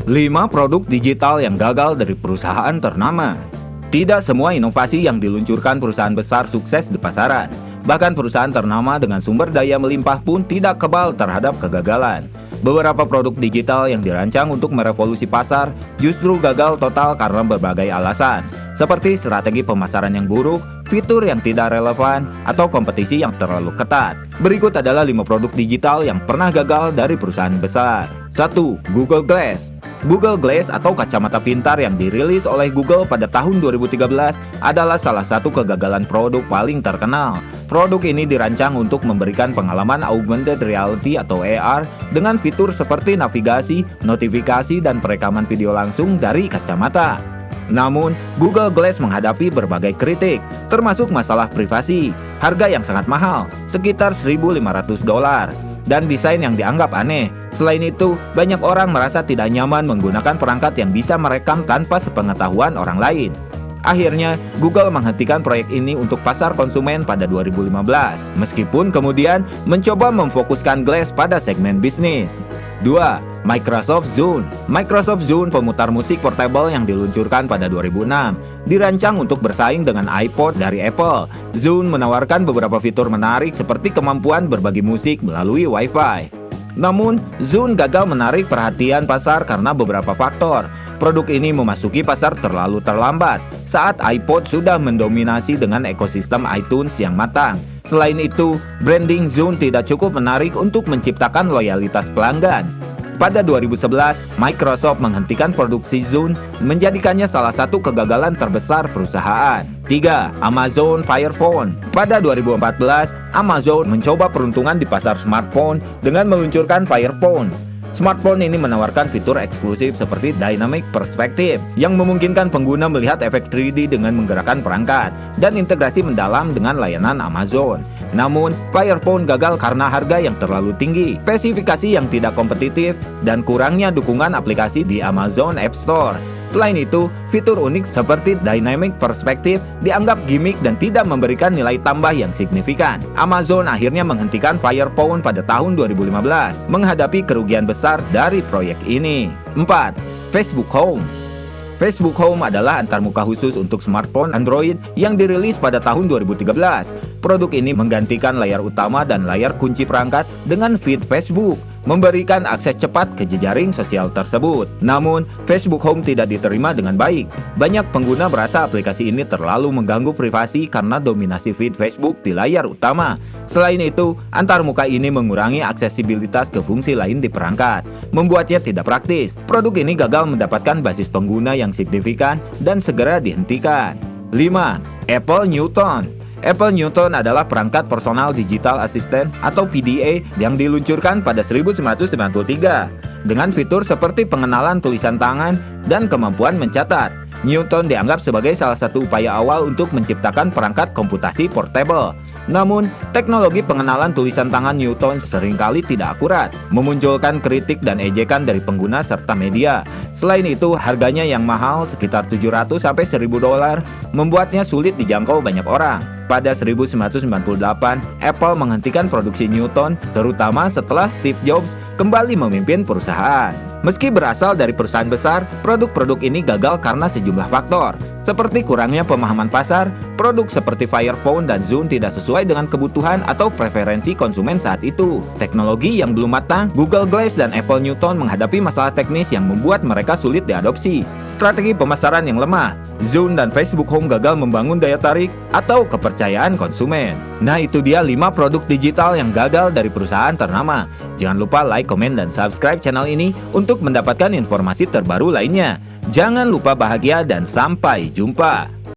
5 produk digital yang gagal dari perusahaan ternama. Tidak semua inovasi yang diluncurkan perusahaan besar sukses di pasaran. Bahkan perusahaan ternama dengan sumber daya melimpah pun tidak kebal terhadap kegagalan. Beberapa produk digital yang dirancang untuk merevolusi pasar justru gagal total karena berbagai alasan, seperti strategi pemasaran yang buruk, fitur yang tidak relevan, atau kompetisi yang terlalu ketat. Berikut adalah 5 produk digital yang pernah gagal dari perusahaan besar. 1. Google Glass. Google Glass atau kacamata pintar yang dirilis oleh Google pada tahun 2013 adalah salah satu kegagalan produk paling terkenal. Produk ini dirancang untuk memberikan pengalaman augmented reality atau AR dengan fitur seperti navigasi, notifikasi, dan perekaman video langsung dari kacamata. Namun, Google Glass menghadapi berbagai kritik, termasuk masalah privasi, harga yang sangat mahal, sekitar $1.500, dan desain yang dianggap aneh. Selain itu, banyak orang merasa tidak nyaman menggunakan perangkat yang bisa merekam tanpa sepengetahuan orang lain. Akhirnya, Google menghentikan proyek ini untuk pasar konsumen pada 2015, meskipun kemudian mencoba memfokuskan Glass pada segmen bisnis. 2. Microsoft Zune. Microsoft Zune, pemutar musik portable yang diluncurkan pada 2006, dirancang untuk bersaing dengan iPod dari Apple. Zune menawarkan beberapa fitur menarik seperti kemampuan berbagi musik melalui Wi-Fi. Namun, Zune gagal menarik perhatian pasar karena beberapa faktor. Produk ini memasuki pasar terlalu terlambat saat iPod sudah mendominasi dengan ekosistem iTunes yang matang. Selain itu, branding Zune tidak cukup menarik untuk menciptakan loyalitas pelanggan. Pada 2011, Microsoft menghentikan produksi Zune, menjadikannya salah satu kegagalan terbesar perusahaan. 3. Amazon Fire Phone. Pada 2014, Amazon mencoba peruntungan di pasar smartphone dengan meluncurkan Fire Phone. Smartphone ini menawarkan fitur eksklusif seperti Dynamic Perspective yang memungkinkan pengguna melihat efek 3D dengan menggerakkan perangkat dan integrasi mendalam dengan layanan Amazon. Namun, Fire Phone gagal karena harga yang terlalu tinggi, spesifikasi yang tidak kompetitif, dan kurangnya dukungan aplikasi di Amazon App Store. Selain itu, fitur unik seperti Dynamic Perspective dianggap gimmick dan tidak memberikan nilai tambah yang signifikan. Amazon akhirnya menghentikan Fire Phone pada tahun 2015, menghadapi kerugian besar dari proyek ini. 4. Facebook Home. Facebook Home adalah antarmuka khusus untuk smartphone Android yang dirilis pada tahun 2013. Produk ini menggantikan layar utama dan layar kunci perangkat dengan feed Facebook, memberikan akses cepat ke jejaring sosial tersebut. Namun, Facebook Home tidak diterima dengan baik. Banyak pengguna merasa aplikasi ini terlalu mengganggu privasi karena dominasi feed Facebook di layar utama. Selain itu, antarmuka ini mengurangi aksesibilitas ke fungsi lain di perangkat, membuatnya tidak praktis. Produk ini gagal mendapatkan basis pengguna yang signifikan dan segera dihentikan. 5. Apple Newton. Apple Newton adalah perangkat personal digital assistant atau PDA yang diluncurkan pada 1993 dengan fitur seperti pengenalan tulisan tangan dan kemampuan mencatat. Newton dianggap sebagai salah satu upaya awal untuk menciptakan perangkat komputasi portable. Namun, teknologi pengenalan tulisan tangan Newton seringkali tidak akurat, memunculkan kritik dan ejekan dari pengguna serta media. Selain itu, harganya yang mahal sekitar $700–1.000 membuatnya sulit dijangkau banyak orang. Pada 1998, Apple menghentikan produksi Newton, terutama setelah Steve Jobs kembali memimpin perusahaan. Meski berasal dari perusahaan besar, produk-produk ini gagal karena sejumlah faktor, seperti kurangnya pemahaman pasar. Produk seperti Fire Phone dan Zune tidak sesuai dengan kebutuhan atau preferensi konsumen saat itu. Teknologi yang belum matang, Google Glass dan Apple Newton menghadapi masalah teknis yang membuat mereka sulit diadopsi. Strategi pemasaran yang lemah, Zune dan Facebook Home gagal membangun daya tarik atau kepercayaan konsumen. Nah, itu dia 5 produk digital yang gagal dari perusahaan ternama. Jangan lupa like, komen, dan subscribe channel ini untuk mendapatkan informasi terbaru lainnya. Jangan lupa bahagia dan sampai jumpa.